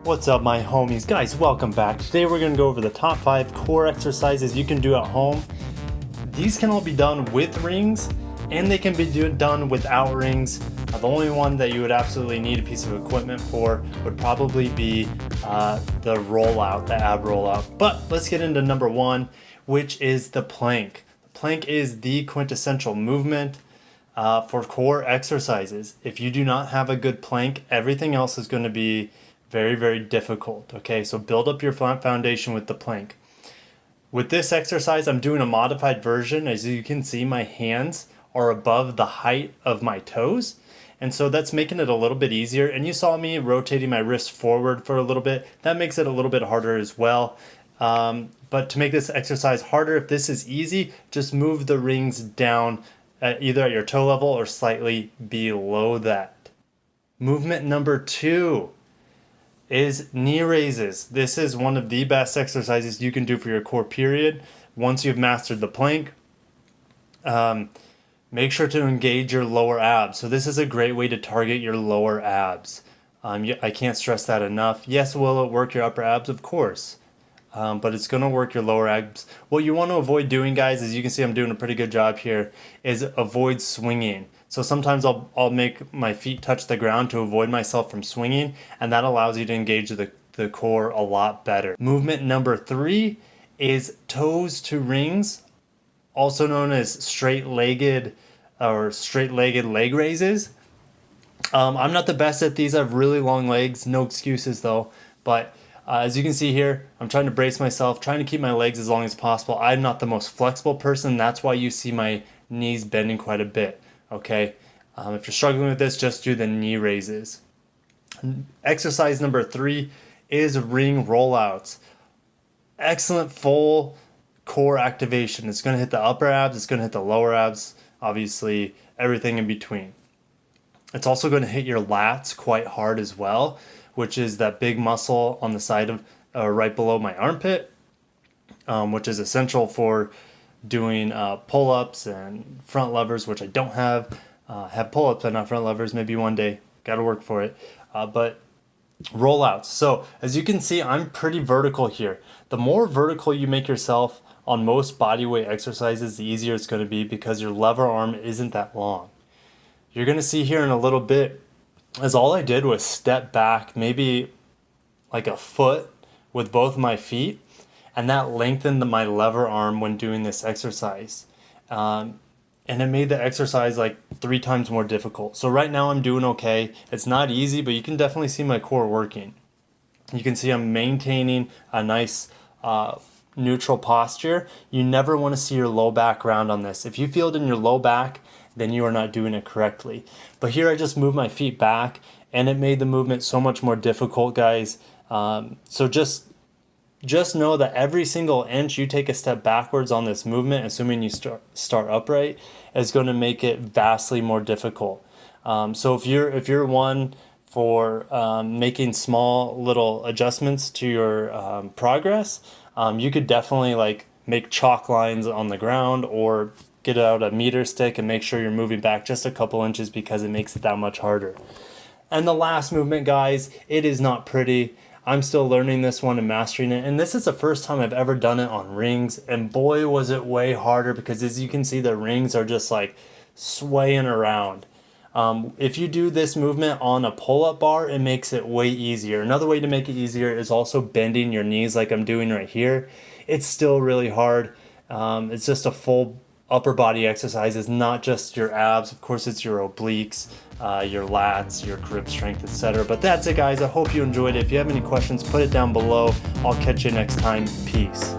What's up, my homies? Guys, welcome back. Today we're going to go over the top 5 core exercises you can do at home. These can all be done with rings, and they can be done without rings. The only one that you would absolutely need a piece of equipment for would probably be the rollout, the ab rollout. But let's get into number 1, which is the plank. The plank is the quintessential movement for core exercises. If you do not have a good plank, everything else is going to be very, very difficult. Okay, so build up your foundation with the plank. With this exercise, I'm doing a modified version. As you can see, my hands are above the height of my toes. And so that's making it a little bit easier. And you saw me rotating my wrist forward for a little bit. That makes it a little bit harder as well. But to make this exercise harder, if this is easy, just move the rings down either at your toe level or slightly below that. Movement number 2 is knee raises. This is one of the best exercises you can do for your core, period. Once you've mastered the plank, make sure to engage your lower abs. So this is a great way to target your lower abs. I can't stress that enough. Yes, will it work your upper abs? Of course. But it's going to work your lower abs. What you want to avoid doing, guys, as you can see I'm doing a pretty good job here, is avoid swinging. So sometimes I'll make my feet touch the ground to avoid myself from swinging, and that allows you to engage the core a lot better. Movement number 3 is toes to rings, also known as straight-legged leg raises. I'm not the best at these. I have really long legs, no excuses though, but as you can see here, I'm trying to brace myself, trying to keep my legs as long as possible. I'm not the most flexible person. That's why you see my knees bending quite a bit. Okay, if you're struggling with this, just do the knee raises. Exercise number 3 is ring rollouts. Excellent full core activation. It's going to hit the upper abs, it's going to hit the lower abs, obviously everything in between. It's also going to hit your lats quite hard as well, which is that big muscle on the side of right below my armpit, which is essential for doing pull-ups and front levers, which I don't have. Have pull-ups but not front levers. Maybe one day. Got to work for it. But rollouts. So as you can see, I'm pretty vertical here. The more vertical you make yourself on most bodyweight exercises, the easier it's going to be because your lever arm isn't that long. You're going to see here in a little bit, as all I did was step back maybe like a foot with both my feet, and that lengthened my lever arm when doing this exercise. And it made the exercise like 3 times more difficult. So right now I'm doing okay. It's not easy, but you can definitely see my core working. You can see I'm maintaining a nice neutral posture. You never want to see your low back round on this. If you feel it in your low back, then you are not doing it correctly. But here I just moved my feet back, and it made the movement so much more difficult, guys. So just know that every single inch you take a step backwards on this movement, assuming you start upright, is going to make it vastly more difficult. So if you're one for making small little adjustments to your progress, you could definitely like make chalk lines on the ground or get out a meter stick and make sure you're moving back just a couple inches because it makes it that much harder. And the last movement, guys, it is not pretty. I'm still learning this one and mastering it, and this is the first time I've ever done it on rings, and boy was it way harder because as you can see the rings are just like swaying around. If you do this movement on a pull-up bar, it makes it way easier. Another way to make it easier is also bending your knees like I'm doing right here. It's still really hard. It's just a full upper body exercise. It's not just your abs. Of course, it's your obliques, your lats, your grip strength, etc. But that's it, guys. I hope you enjoyed it. If you have any questions, put it down below. I'll catch you next time. Peace.